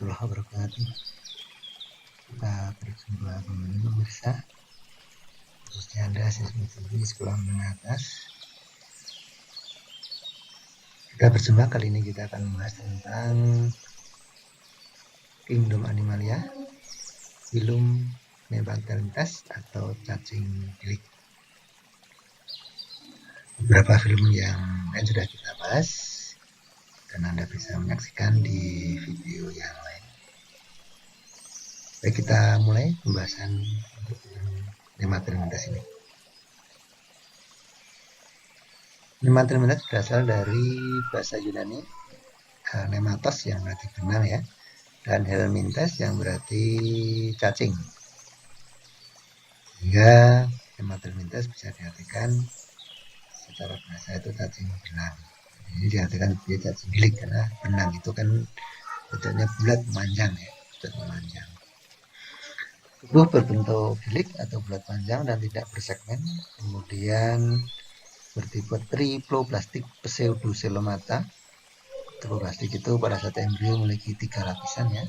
warahmatullahi wabarakatuh. Kita berjumpa kembali pemirsa, khususnya Anda siswa-siswi sekolah menengah atas. Kita berjumpa kali ini kita akan membahas tentang Kingdom Animalia, film Nematalitas atau cacing bilik. Beberapa film yang lain sudah kita bahas dan Anda bisa menyaksikan di video yang lain. Baik, kita mulai pembahasan untuk Nematalitas ini. Nematalitas berasal dari bahasa Yunani, nematos yang berarti benang ya, dan helmintes yang berarti cacing. Sehingga nematalitas bisa diartikan secara bahasa itu cacing benang. Ini diartikan sebagai cacing bilik karena benang itu kan bentuknya bulat memanjang ya, bulat memanjang. Tubuh berbentuk bilik atau bulat panjang dan tidak bersegmen. Kemudian bertipe triploblastik pseudocelomata. Triploblastik itu pada saat embrio memiliki 3 lapisan ya,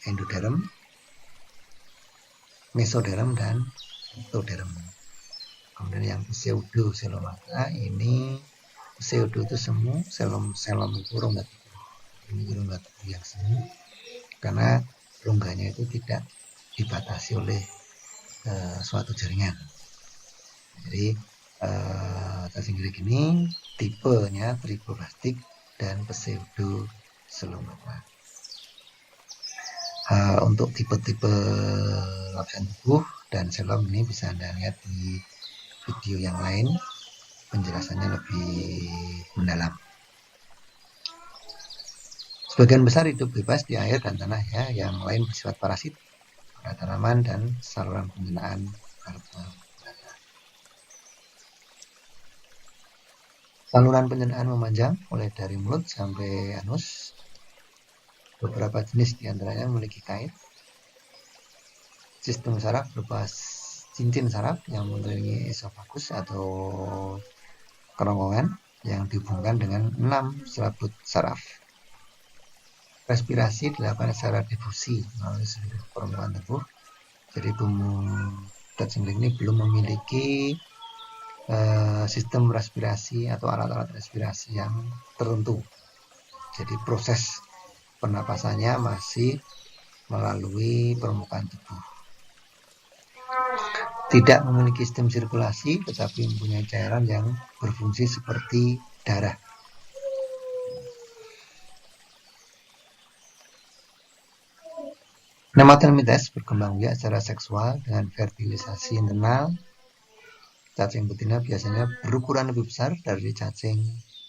endoderm, mesoderm, dan ectoderm. Kemudian yang pseudocelomata ini, pseudo itu semu, selom itu rongga tubuh. Ini rongga tubuh yang semu karena rongganya itu tidak dibatasi oleh suatu jaringan. Jadi cacing bilik ini tipenya triploblastik dan pseudocelomata. Untuk tipe-tipe lapisan tubuh dan selom ini bisa Anda lihat di video yang lain, penjelasannya lebih mendalam. Sebagian besar hidup bebas di air dan tanah ya, yang lain bersifat parasit pada tanaman dan saluran pencernaan karbohidrat. Saluran pencernaan memanjang mulai dari mulut sampai anus. Beberapa jenis diantaranya memiliki kait. Sistem saraf berupa cincin saraf yang mengelilingi esofagus atau kerongkongan yang dihubungkan dengan 6 selaput saraf. Respirasi dilakukan secara difusi melalui seluruh permukaan tubuh. Jadi cacing bilik ini belum memiliki sistem respirasi atau alat-alat respirasi yang tertentu. Jadi proses pernapasannya masih melalui permukaan tubuh. Tidak memiliki sistem sirkulasi, tetapi mempunyai cairan yang berfungsi seperti darah. Nematalitas berkembang biak secara seksual dengan fertilisasi internal. Cacing betina biasanya berukuran lebih besar dari cacing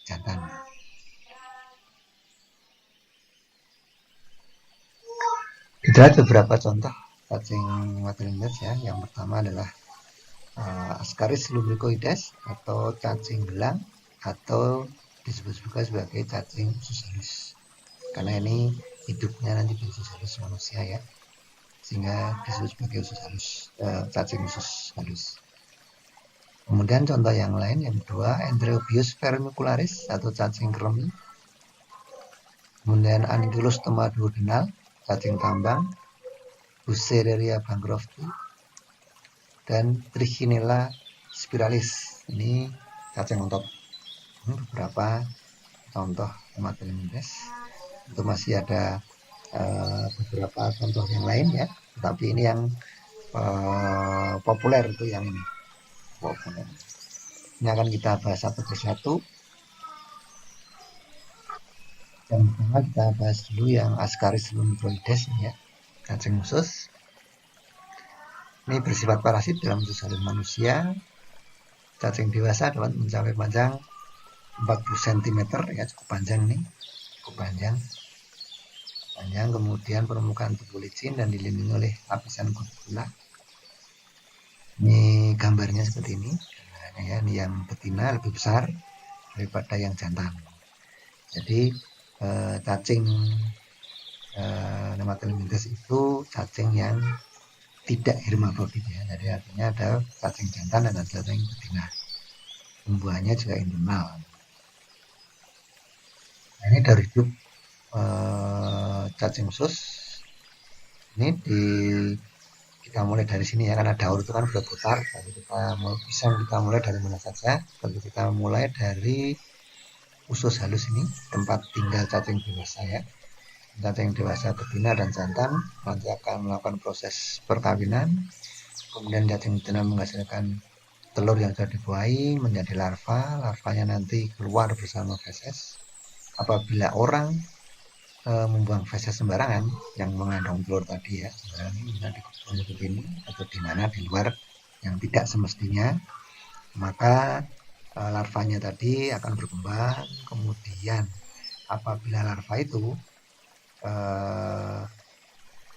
jantan. Kita lihat beberapa contoh cacing nematalitas ya. Yang pertama adalah Ascaris lumbricoides atau cacing belang, atau disebut juga sebagai cacing usus halus. Karena ini hidupnya nanti di usus halus manusia ya, sehingga disebut sebagai usus halus, cacing usus halus. Kemudian contoh yang lain, yang kedua Enterobius vermicularis atau cacing kremi. Kemudian Anidulus tomaduodenal, cacing tambang. Bucereria bancrofti dan Trichinella spiralis, ini cacing ontot. Ini beberapa contoh nematalitas. Itu masih ada beberapa contoh yang lain ya, tetapi ini yang populer itu yang ini populer. Ini akan kita bahas satu persatu. Yang pertama kita bahas dulu yang Ascaris lumbricoides ya, cacing usus. Ini bersifat parasit dalam usus halus manusia. Cacing dewasa dapat mencapai panjang 40 cm ya, cukup panjang nih, cukup panjang. Kemudian permukaan tubuh licin dan dilindungi oleh lapisan kutikula. Ini gambarnya seperti ini. Ya, ini yang betina lebih besar daripada yang jantan. Jadi cacing nematalitas itu cacing yang tidak hermafrodit ya. Jadi artinya ada cacing jantan dan ada cacing betina. Pembuahannya juga internal. Nah, ini dari hidup cacing usus ini kita mulai dari sini ya, karena daur itu kan sudah putar, jadi kita mulai dari mana saja. Tentu kita mulai dari usus halus ini, tempat tinggal cacing dewasa ya. Cacing dewasa betina dan jantan nanti akan melakukan proses perkawinan, kemudian cacing betina menghasilkan telur yang sudah dibuahi menjadi larva. Larvanya nanti keluar bersama feses. Apabila orang membuang feses sembarangan yang mengandung telur tadi ya, sembarangan ini bisa di kebun seperti ini atau di mana di luar yang tidak semestinya, maka larvanya tadi akan berkembang. Kemudian apabila larva itu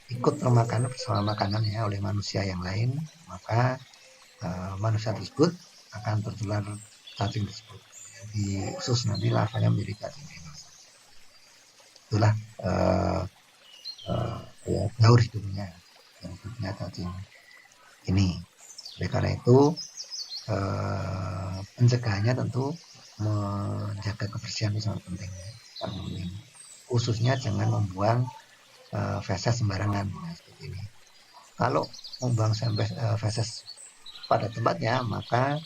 ikut termakan bersama makanannya oleh manusia yang lain, maka manusia tersebut akan tertular cacing tersebut. Di usus nanti larvanya menjadi cacing dewasa. Itulah daur hidupnya, yang hidupnya cacing ini. Oleh karena itu pencegahannya tentu menjaga kebersihan itu sangat penting. Khususnya jangan membuang feses sembarangan seperti ini. Kalau membuang feses pada tempatnya, maka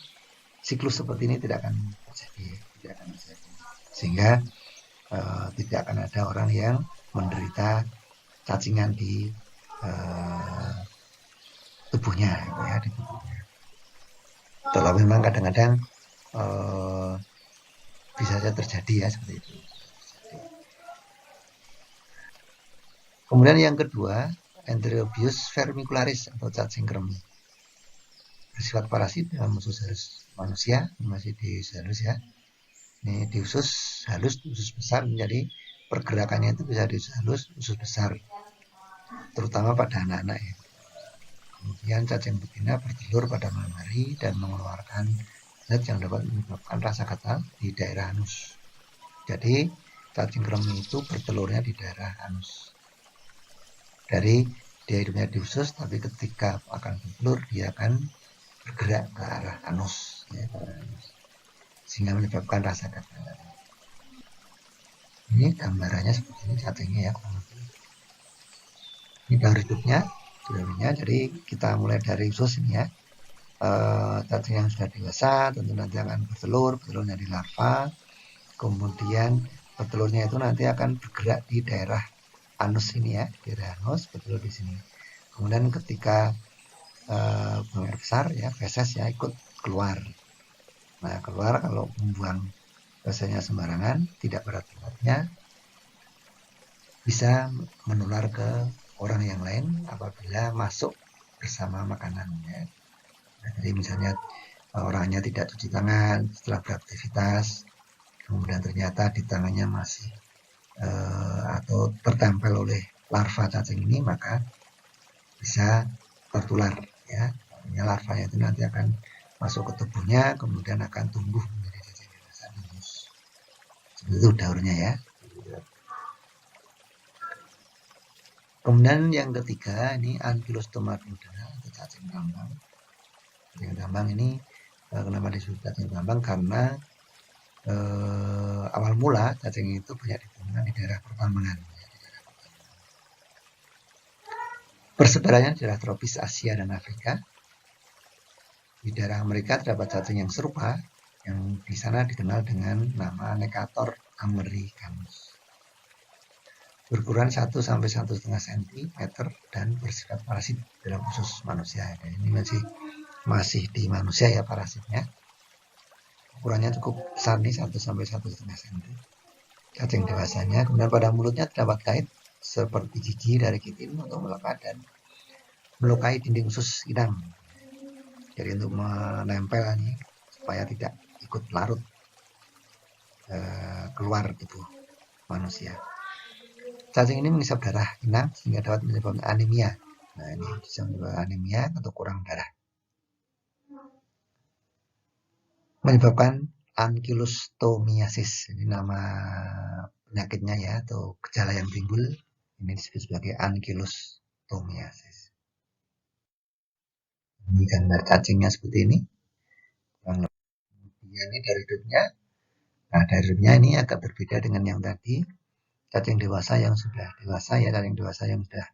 siklus seperti ini tidak akan terjadi. Sehingga tidak akan ada orang yang menderita cacingan di tubuhnya, ya, di tubuhnya. Kalau memang kadang-kadang bisa saja terjadi ya seperti itu. Kemudian yang kedua, Enterobius vermicularis atau cacing kremi. Bersifat parasit dalam usus halus manusia, masih di usus halus ya. Ini di usus halus, usus besar, menjadi pergerakannya itu bisa di usus halus, usus besar, terutama pada anak-anak ya. Kemudian cacing betina bertelur pada malam hari dan mengeluarkan zat yang dapat menyebabkan rasa gatal di daerah anus. Jadi cacing kremi itu bertelurnya di daerah anus. Dari dia hidupnya di usus, tapi ketika akan bertelur dia akan bergerak ke arah anus, ya, sehingga menyebabkan rasa gatal. Ini gambarannya seperti ini cacingnya ya. Ini daur hidupnya, jadi kita mulai dari usus ini ya. Cacing yang sudah dewasa tentu nanti akan bertelurnya di larva, kemudian bertelurnya itu nanti akan bergerak di daerah anus ini ya, daerah anus, bertelur di sini. Kemudian ketika buang air besar ya, feses ya ikut keluar. Nah keluar, kalau membuang fesesnya sembarangan, tidak pada tempatnya, bisa menular ke orang yang lain apabila masuk bersama makanannya. Nah, jadi misalnya orangnya tidak cuci tangan setelah beraktivitas, kemudian ternyata di tangannya masih atau tertempel oleh larva cacing ini, maka bisa tertular ya. Artinya larvanya itu nanti akan masuk ke tubuhnya, kemudian akan tumbuh menjadi cacing dewasa. Seperti itu daurnya ya. Kemudian yang ketiga ini Ankylostoma duodenal atau cacing tambang. Cacing tambang ini kenapa disebut cacing tambang? Karena awal mula cacing itu banyak ditemukan di daerah pertambangan. Persebarannya di daerah tropis Asia dan Afrika. Di daerah Amerika terdapat cacing yang serupa, yang di sana dikenal dengan nama Necator americanus. Berukuran 1 sampai 1,5 cm dan bersifat parasit dalam usus manusia. Dan ini masih di manusia ya parasitnya. Ukurannya cukup besar nih, 1 sampai 1,5 cm. Cacing dewasanya. Kemudian pada mulutnya terdapat kait seperti gigi dari kitin untuk melekat dan melukai dinding usus inang. Jadi untuk menempel nih supaya tidak ikut larut keluar tubuh manusia. Cacing ini menghisap darah inang sehingga dapat menyebabkan anemia. Nah ini bisa menyebabkan anemia atau kurang darah. Menyebabkan ankylostomiasis, ini nama penyakitnya ya, atau gejala yang timbul. Ini disebut sebagai ankylostomiasis. Ini gambar cacingnya seperti ini. Kemudian ini dari hidupnya. Nah dari hidupnya ini agak berbeda dengan yang tadi. cacing dewasa yang sudah dewasa ya, cacing dewasa yang sudah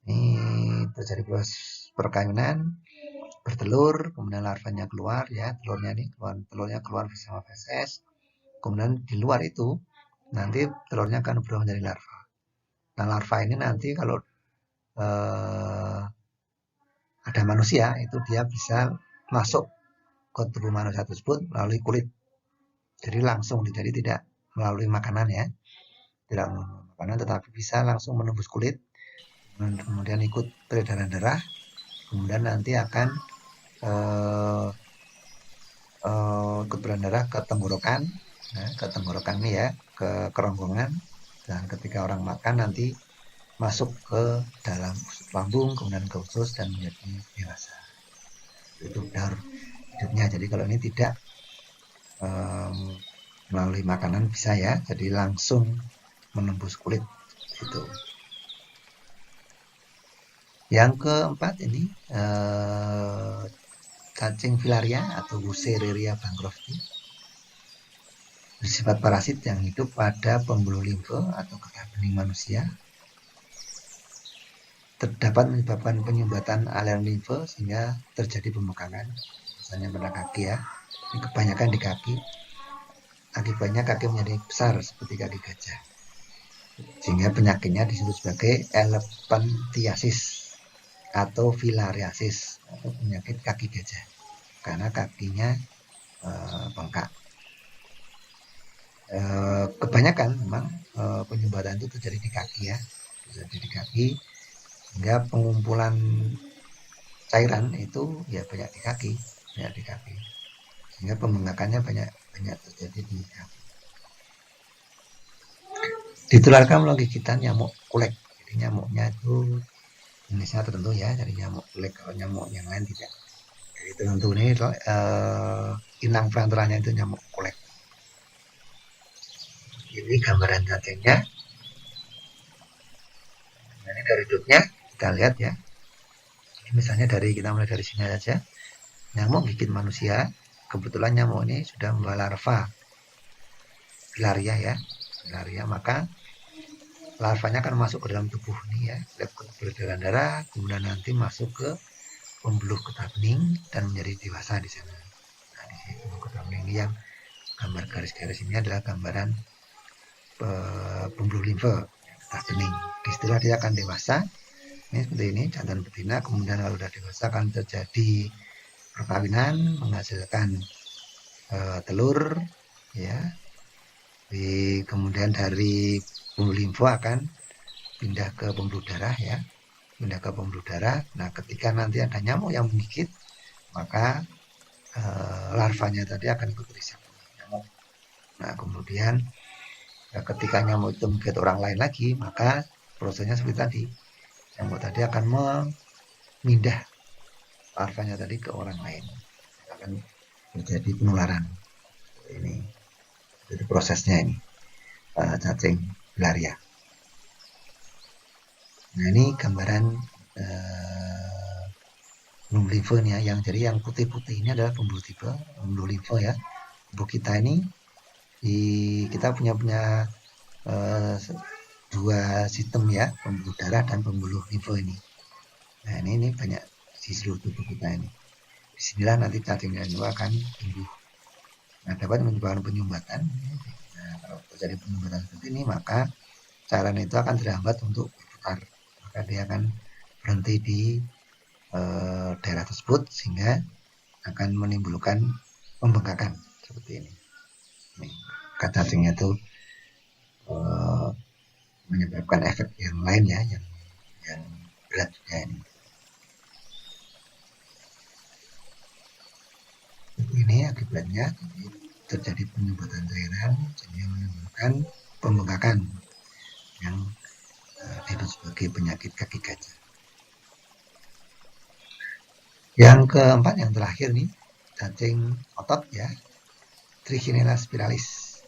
ini terjadi proses perkawinan, bertelur, kemudian larvanya keluar ya, telurnya keluar bersama feses. Kemudian di luar itu nanti telurnya akan berubah menjadi larva. Nah, larva ini nanti kalau ada manusia itu dia bisa masuk ke tubuh manusia tersebut melalui kulit. Jadi langsung, jadi tidak melalui makanan ya, tidak melalui makanan, tetapi bisa langsung menembus kulit, kemudian ikut peredaran darah, kemudian nanti akan ikut peredaran darah ke tenggorokan, nah, ke tenggorokan ini ya, ke kerongkongan, dan ketika orang makan nanti masuk ke dalam lambung, kemudian ke usus dan menjadi dewasa. Itu daur hidupnya. Jadi kalau ini tidak melalui makanan bisa ya, jadi langsung menembus kulit itu. Yang keempat ini cacing filaria atau Wuchereria bancrofti bersifat parasit yang hidup pada pembuluh limfe atau getah bening manusia. Terdapat menyebabkan penyumbatan aliran limfe sehingga terjadi pembengkakan, misalnya pada kaki ya. Ini kebanyakan di kaki. Akibatnya kaki menjadi besar seperti kaki gajah. Sehingga penyakitnya disebut sebagai elephantiasis atau filariasis atau penyakit kaki gajah karena kakinya bengkak. Kebanyakan memang penyumbatan itu terjadi di kaki ya, terjadi di kaki sehingga pengumpulan cairan itu ya banyak di kaki, sehingga pembengkakannya banyak terjadi di kaki. Ditularkan melalui gigitan nyamuk kulek. Jadi nyamuknya itu jenisnya tertentu ya, dari nyamuk kulek, kalau nyamuk yang lain tidak. Jadi tertentu ini inang perantaranya itu nyamuk kulek. Ini gambaran cacingnya. Nah, ini dari hidupnya kita lihat ya. Ini misalnya kita mulai dari sini saja. Nyamuk gigit manusia. Kebetulan nyamuk ini sudah membawa larva filaria ya, filaria, maka larvanya akan masuk ke dalam tubuh ini ya, peredaran darah, kemudian nanti masuk ke pembuluh getah bening dan menjadi dewasa di sana. Nah, di sini pembuluh getah bening ini yang gambar garis-garis ini adalah gambaran pembuluh limfe getah bening. Istilah dia akan dewasa. Ini seperti ini, jantan betina, kemudian kalau sudah dewasa akan terjadi perkawinan, menghasilkan telur, ya. Kemudian dari pembuluh limfe akan pindah ke pembuluh darah, ya, pindah ke pembuluh darah. Nah, ketika nanti ada nyamuk yang menggigit, maka larvanya tadi akan ikut terhisap nyamuk. Nah, kemudian ketika nyamuk itu menggigit orang lain lagi, maka prosesnya seperti tadi. Nyamuk tadi akan memindah larvanya tadi ke orang lain, akan terjadi penularan. Ini jadi prosesnya ini cacing filaria. Nah, ini gambaran pembuluh limfe ya, yang putih-putih ini adalah pembuluh limfe ya. Tubuh kita ini kita punya dua sistem ya, pembuluh darah dan pembuluh limfe ini. Nah, ini banyak di seluruh tubuh kita ini. Disinilah nanti cacingnya juga akan tumbuh. Nah, dapat menyebabkan penyumbatan. Nah, kalau terjadi penyumbatan seperti ini, maka cairan itu akan terhambat untuk berputar. Maka dia akan berhenti di daerah tersebut sehingga akan menimbulkan pembengkakan seperti ini. Cacingnya itu menyebabkan efek yang lain ya, yang beratnya ini. Ini akibatnya terjadi penyumbatan cairan sehingga menimbulkan pembengkakan yang disebut sebagai penyakit kaki gajah. Yang keempat, yang terakhir nih, cacing otot ya, Trichinella spiralis.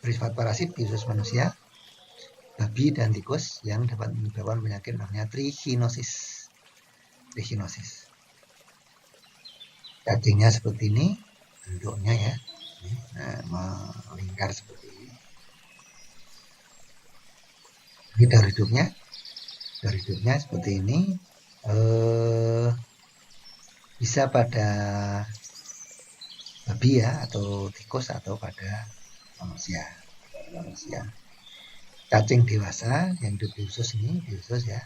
Bersifat parasit di usus manusia, babi dan tikus yang dapat menyebabkan penyakit namanya trichinosis. Cacingnya seperti ini, bentuknya ya, nah, melingkar seperti ini. Ini daur hidupnya seperti ini. Bisa pada babi ya, atau tikus, atau pada manusia. Cacing dewasa yang hidup di usus ini, di usus ya.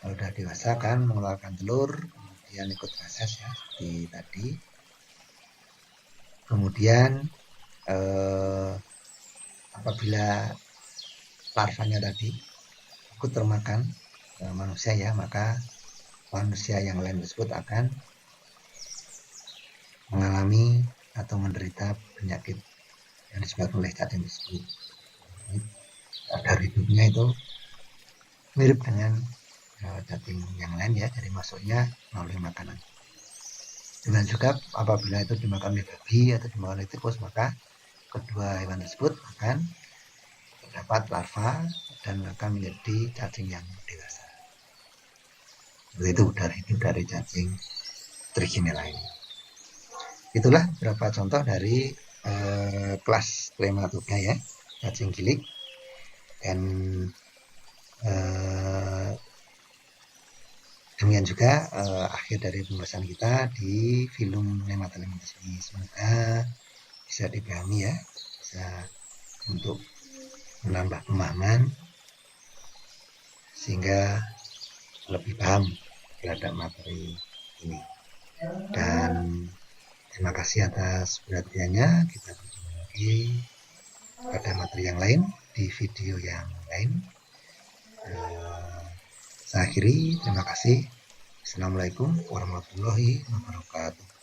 Kalau udah dewasa kan mengeluarkan telur, kemudian ikut feses ya, seperti tadi. Kemudian apabila larvanya tadi ikut termakan manusia ya, maka manusia yang lain tersebut akan mengalami atau menderita penyakit yang disebabkan oleh cacing tersebut. Kadar hidupnya itu mirip dengan cacing yang lain ya, jadi masuknya melalui makanan. Dengan juga apabila itu dimakan oleh babi atau dimakan oleh tikus, maka kedua hewan tersebut akan terdapat larva dan akan menjadi cacing yang dewasa. Itu dari hidup dari cacing Trichinella ini. Itulah beberapa contoh dari kelas Trematodea ya, cacing gilik. Dan demikian juga akhir dari pembahasan kita di film Nematelmintus ini. Semoga bisa dipahami ya, bisa untuk menambah pemahaman sehingga lebih paham terhadap materi ini. Dan terima kasih atas perhatiannya. Kita berjumpa lagi pada materi yang lain di video yang lain. Saya akhiri, terima kasih. Assalamualaikum warahmatullahi wabarakatuh.